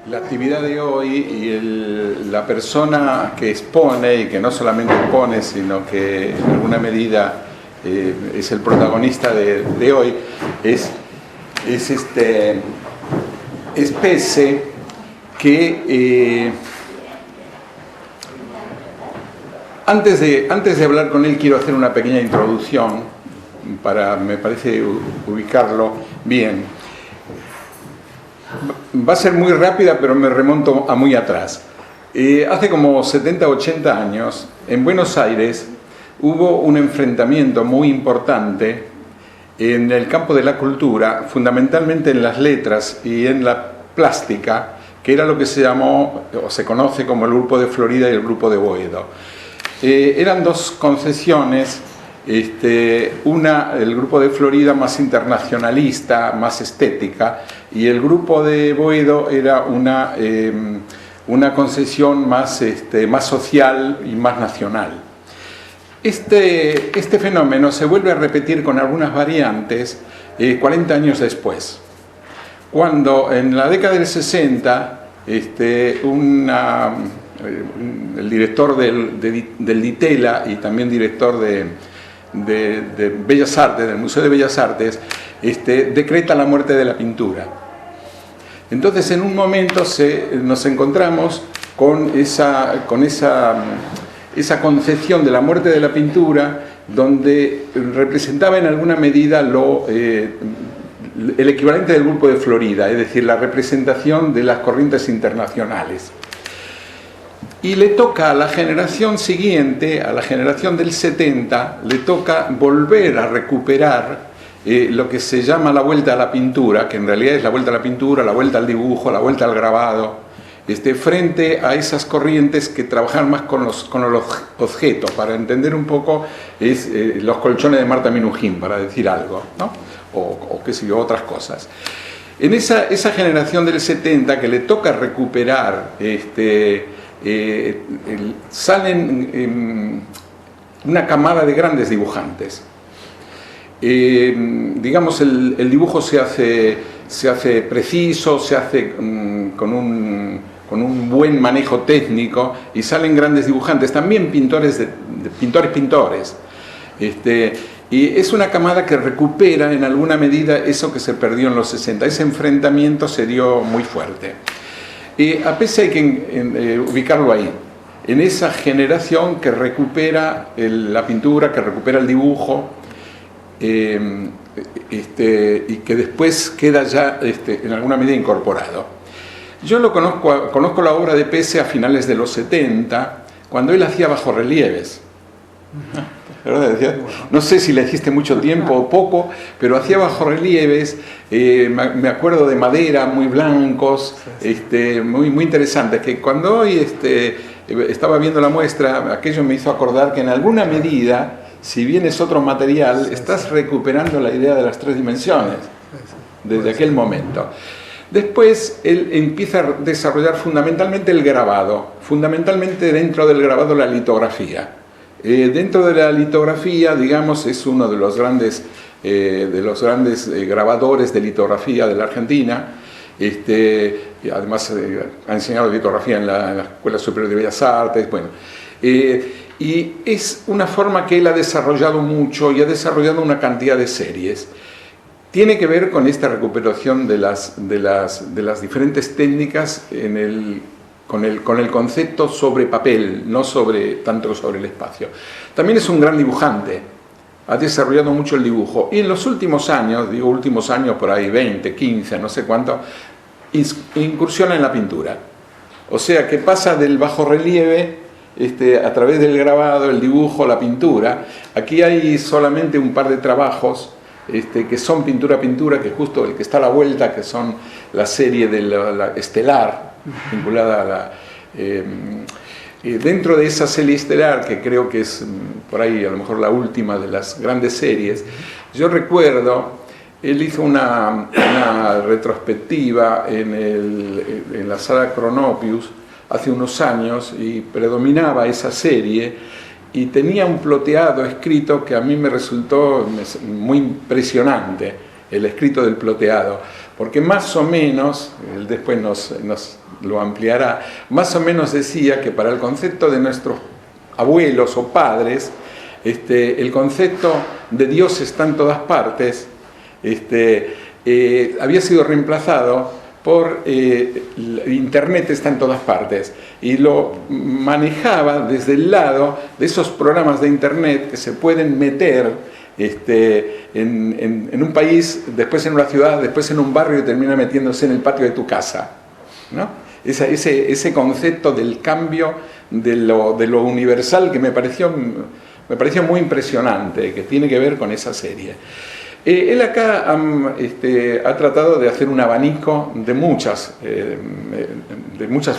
La actividad de hoy y la persona que expone, y que no solamente expone, sino que en alguna medida es el protagonista de hoy, es Pese, que antes de hablar con él quiero hacer una pequeña introducción para, me parece, ubicarlo bien. Va a ser muy rápida, pero me remonto a muy atrás. Hace como 70 o 80 años, en Buenos Aires, hubo un enfrentamiento muy importante en el campo de la cultura, fundamentalmente en las letras y en la plástica, que era lo que se llamó, o se conoce como el Grupo de Florida y el Grupo de Boedo. Eran dos concesiones. El Grupo de Florida más internacionalista, más estética, y el Grupo de Boedo era una concesión más social y más nacional. Este fenómeno se vuelve a repetir con algunas variantes 40 años después, cuando en la década del 60 el director del Ditela y también director de Bellas Artes, del Museo de Bellas Artes, decreta la muerte de la pintura. Entonces, en un momento nos encontramos con esa concepción de la muerte de la pintura, donde representaba en alguna medida el equivalente del Grupo de Florida, es decir, la representación de las corrientes internacionales. Y le toca a la generación siguiente, a la generación del 70, le toca volver a recuperar lo que se llama la vuelta a la pintura, que en realidad es la vuelta a la pintura, la vuelta al dibujo, la vuelta al grabado, frente a esas corrientes que trabajan más con los objetos. Para entender un poco, los colchones de Marta Minujín, para decir algo, ¿no? O qué sé yo, otras cosas. En esa generación del 70 que le toca recuperar salen una camada de grandes dibujantes. Digamos, el dibujo se hace preciso, se hace con un buen manejo técnico, y salen grandes dibujantes, también pintores. Y es una camada que recupera en alguna medida eso que se perdió en los 60. Ese enfrentamiento se dio muy fuerte. A Pese hay que ubicarlo ahí, en esa generación que recupera la pintura, que recupera el dibujo, y que después queda ya en alguna medida incorporado. Yo conozco la obra de Pese a finales de los 70, cuando él hacía bajorrelieves. No sé si le hiciste mucho tiempo o poco, pero hacía bajorrelieves, me acuerdo de madera, muy blancos, muy, muy interesantes, que cuando hoy estaba viendo la muestra, aquello me hizo acordar que en alguna medida, si bien es otro material, estás recuperando la idea de las tres dimensiones desde aquel momento. Después él empieza a desarrollar fundamentalmente el grabado, fundamentalmente dentro del grabado la litografía. Dentro de la litografía, digamos, es uno de los grandes grabadores de litografía de la Argentina. Y además ha enseñado litografía en la Escuela Superior de Bellas Artes. Bueno, y es una forma que él ha desarrollado mucho y ha desarrollado una cantidad de series. Tiene que ver con esta recuperación de las diferentes técnicas con el concepto sobre papel, no tanto sobre el espacio. También es un gran dibujante, ha desarrollado mucho el dibujo, y en los últimos años, digo últimos años por ahí 20, 15, no sé cuánto, incursiona en la pintura. O sea que pasa del bajorrelieve a través del grabado, el dibujo, la pintura. Aquí hay solamente un par de trabajos que son pintura, que justo el que está a la vuelta, que son la serie de la Estelar, vinculada a la... dentro de esa serie estelar, que creo que es por ahí a lo mejor la última de las grandes series, yo recuerdo, él hizo una retrospectiva en la sala Cronopius hace unos años, y predominaba esa serie, y tenía un ploteado escrito que a mí me resultó muy impresionante, el escrito del ploteado, porque más o menos, él después nos lo ampliará, más o menos decía que para el concepto de nuestros abuelos o padres, el concepto de Dios está en todas partes, había sido reemplazado por Internet está en todas partes, y lo manejaba desde el lado de esos programas de Internet que se pueden meter en un país, después en una ciudad, después en un barrio y termina metiéndose en el patio de tu casa, ¿no? Ese concepto del cambio de lo universal que me pareció muy impresionante, que tiene que ver con esa serie. Él acá ha tratado de hacer un abanico de muchas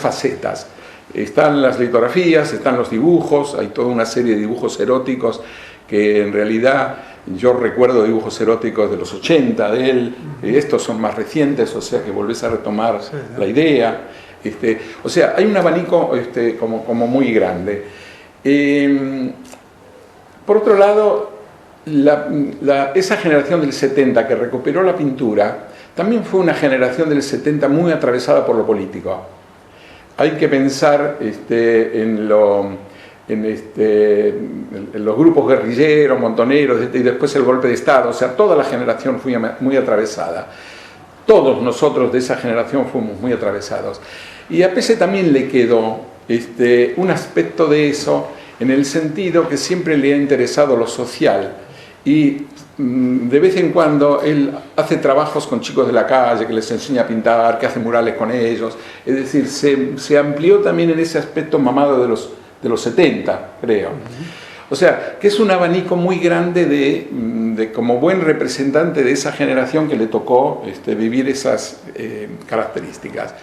facetas. Están las litografías, están los dibujos, hay toda una serie de dibujos eróticos que en realidad yo recuerdo dibujos eróticos de los 80 de él, estos son más recientes, o sea que volvés a retomar la idea. O sea, hay un abanico como muy grande. Por otro lado, esa generación del 70 que recuperó la pintura también fue una generación del 70 muy atravesada por lo político. Hay que pensar en los grupos guerrilleros, montoneros, y después el golpe de Estado. O sea, toda la generación fue muy atravesada. Todos nosotros de esa generación fuimos muy atravesados. Y a Pese también le quedó un aspecto de eso, en el sentido que siempre le ha interesado lo social. Y de vez en cuando él hace trabajos con chicos de la calle, que les enseña a pintar, que hace murales con ellos. Es decir, se amplió también en ese aspecto mamado de los 70, creo. O sea, que es un abanico muy grande de como buen representante de esa generación que le tocó vivir esas características.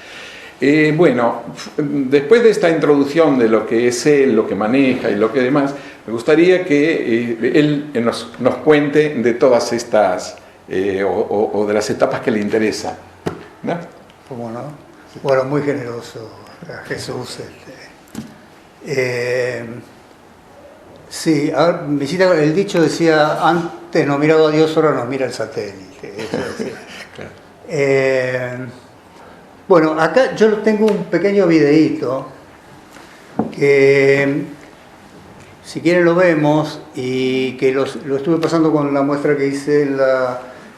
Bueno, después de esta introducción de lo que es él, lo que maneja y lo que demás, me gustaría que él nos cuente de todas estas, o de las etapas que le interesan, ¿no? ¿Cómo no? Bueno, muy generoso Jesús. Sí, a ver, el dicho decía, antes no miraba a Dios, ahora nos mira el satélite. Eso decía. Claro. Bueno, acá yo tengo un pequeño videíto que, si quieren lo vemos, y que lo estuve pasando con la muestra que hice en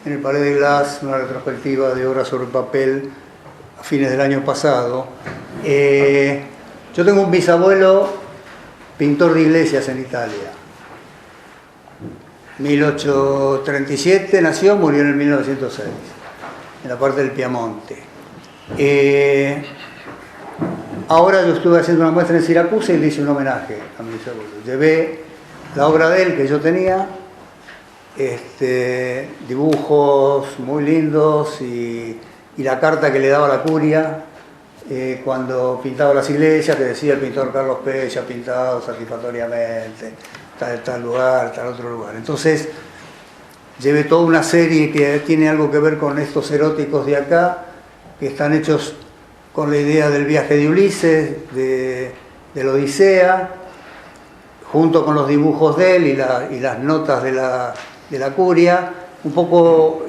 el Palais de Glass, una retrospectiva de obras sobre papel a fines del año pasado. Yo tengo un bisabuelo pintor de iglesias en Italia. 1837 nació, murió en el 1906, en la parte del Piamonte. Ahora yo estuve haciendo una muestra en Siracusa y le hice un homenaje a mi bisabuelo. Llevé la obra de él que yo tenía, dibujos muy lindos y la carta que le daba la curia cuando pintaba las iglesias, que decía el pintor Carlos Pella, pintado satisfactoriamente, tal lugar, tal otro lugar. Entonces llevé toda una serie que tiene algo que ver con estos eróticos de acá, que están hechos con la idea del viaje de Ulises, de la Odisea, junto con los dibujos de él y las notas de la curia, un poco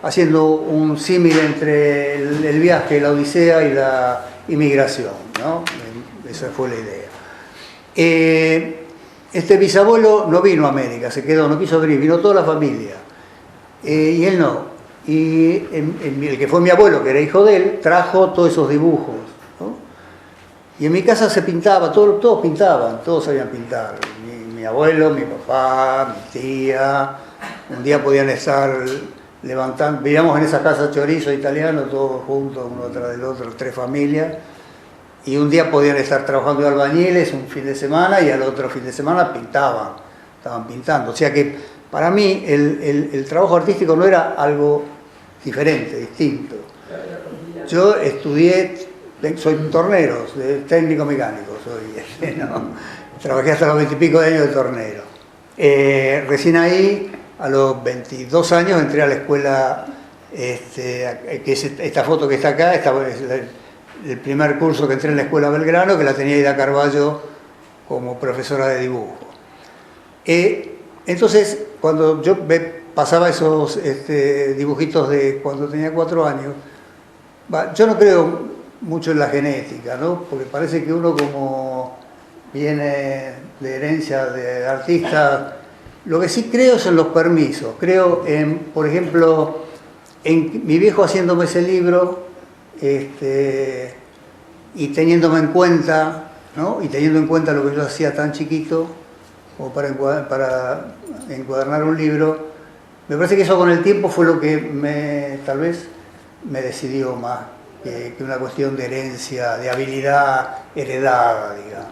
haciendo un símil entre el viaje, la Odisea y la inmigración, ¿no? Esa fue la idea. Este bisabuelo no vino a América, se quedó, no quiso venir, vino toda la familia, y él no. Y el que fue mi abuelo, que era hijo de él, trajo todos esos dibujos, ¿no? Y en mi casa se pintaba, todos pintaban, todos sabían pintar. Mi abuelo, mi papá, mi tía. Un día podían estar levantando, vivíamos en esa casa chorizo italiano, todos juntos, uno atrás del otro, 3 familias. Y un día podían estar trabajando de albañiles un fin de semana y al otro fin de semana estaban pintando. O sea que para mí el trabajo artístico no era algo diferente, distinto. Yo estudié, soy tornero, técnico mecánico, ¿no? Trabajé hasta los 20 y pico de años de tornero. Recién ahí, a los 22 años, entré a la escuela, que es esta foto que está acá, es el primer curso que entré en la escuela Belgrano, que la tenía Ida Carballo como profesora de dibujo. Entonces, cuando yo pasaba esos dibujitos de cuando tenía 4 años, yo no creo, mucho en la genética, ¿no? Porque parece que uno, como viene de herencia de artistas, lo que sí creo es en los permisos. Creo en, por ejemplo, en mi viejo haciéndome ese libro, y teniéndome en cuenta, ¿no? Y teniendo en cuenta lo que yo hacía tan chiquito, como para encuadernar un libro. Me parece que eso con el tiempo fue lo que tal vez me decidió más que una cuestión de herencia, de habilidad heredada, digamos.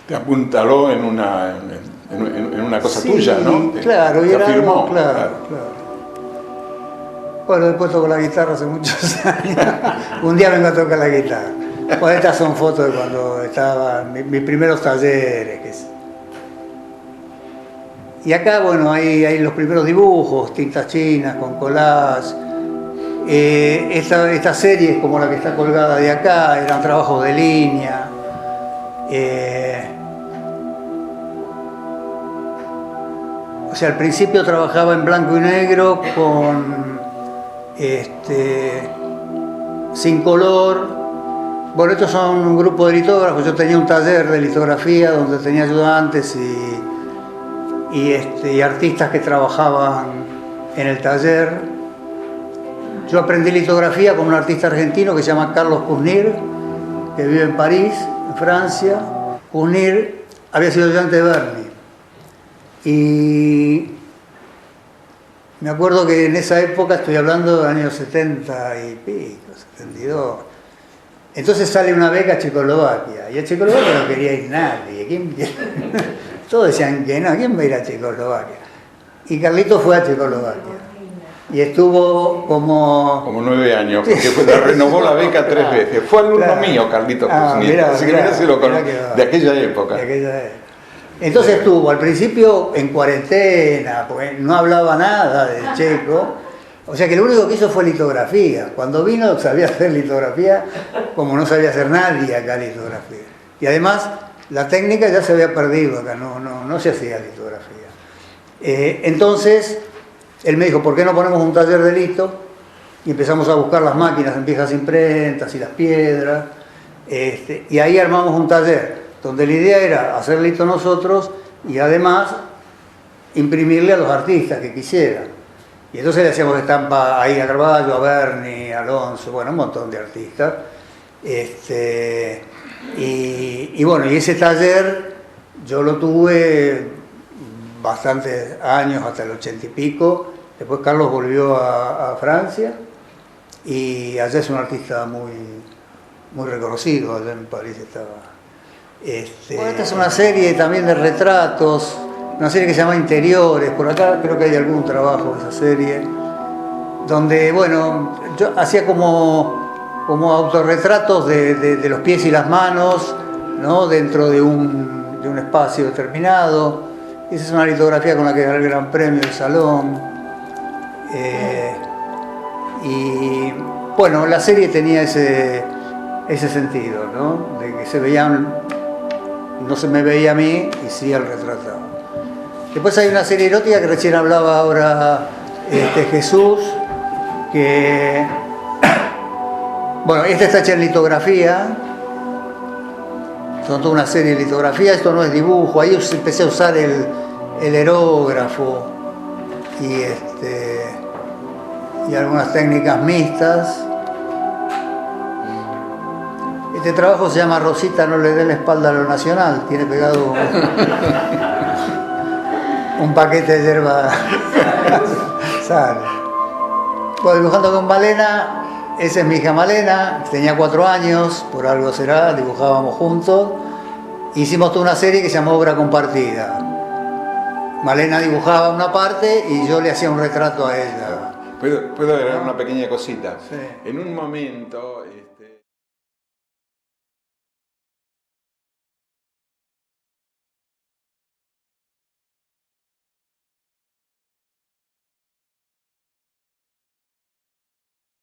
Te apuntaló en una cosa Sí, tuya, ¿no? Claro, y te era afirmó. algo, claro. Bueno, después toco la guitarra hace muchos años. Un día vengo a tocar la guitarra. Bueno, estas son fotos de cuando estaba mis primeros talleres. Y acá, bueno, hay los primeros dibujos, tintas chinas, con collage. Estas series, como la que está colgada de acá, eran trabajos de línea. O sea, al principio trabajaba en blanco y negro, sin color. Bueno, estos son un grupo de litógrafos. Yo tenía un taller de litografía donde tenía ayudantes y artistas que trabajaban en el taller. Yo aprendí litografía con un artista argentino que se llama Carlos Cusnir, que vive en París, en Francia. Cusnir había sido ayudante de Berni. Y me acuerdo que en esa época, estoy hablando de años 70 y pico, 72. Entonces sale una beca a Checoslovaquia, y a Checoslovaquia no quería ir nadie. Todos decían que no, ¿quién va a ir a Checoslovaquia? Y Carlito fue a Checoslovaquia. Y estuvo como 9 años, porque renovó la beca 3 veces. Fue alumno mío, Carlito Cusnir, así que mirá si lo conozco, de aquella época. Entonces estuvo al principio en cuarentena, porque no hablaba nada del checo. O sea que lo único que hizo fue litografía. Cuando vino sabía hacer litografía como no sabía hacer nadie acá litografía. Y además la técnica ya se había perdido acá, no se hacía litografía. Entonces él me dijo, ¿por qué no ponemos un taller de lito? Y empezamos a buscar las máquinas en viejas imprentas y las piedras. Y ahí armamos un taller donde la idea era hacer lito nosotros y además imprimirle a los artistas que quisieran. Y entonces le hacíamos estampa ahí a Carballo, a Berni, a Alonso, bueno, un montón de artistas. Y bueno, y ese taller yo lo tuve bastantes años, hasta el 80 y pico. Después Carlos volvió a Francia y allá es un artista muy reconocido, allá en París estaba. Bueno, esta es una serie también de retratos, una serie que se llama Interiores. Por acá creo que hay algún trabajo de esa serie, donde, bueno, yo hacía como autorretratos de los pies y las manos, ¿no? Dentro de un espacio determinado. Esa es una litografía con la que gané el Gran Premio del Salón. Y bueno, la serie tenía ese sentido, ¿no? De que se veían, no se me veía a mí y sí al retratado. Después hay una serie erótica que recién hablaba ahora Jesús, que bueno, esta está hecha en litografía, son toda una serie de litografía. Esto no es dibujo, ahí empecé a usar el aerógrafo y algunas técnicas mixtas. Este trabajo se llama Rosita no le dé la espalda a lo nacional, tiene pegado un paquete de hierba sal. Bueno, dibujando con Malena, esa es mi hija Malena, tenía 4 años, por algo será, dibujábamos juntos. Hicimos toda una serie que se llamó Obra Compartida. Malena dibujaba una parte y yo le hacía un retrato a ella. ¿Puedo agregar una pequeña cosita? Sí. En un momento...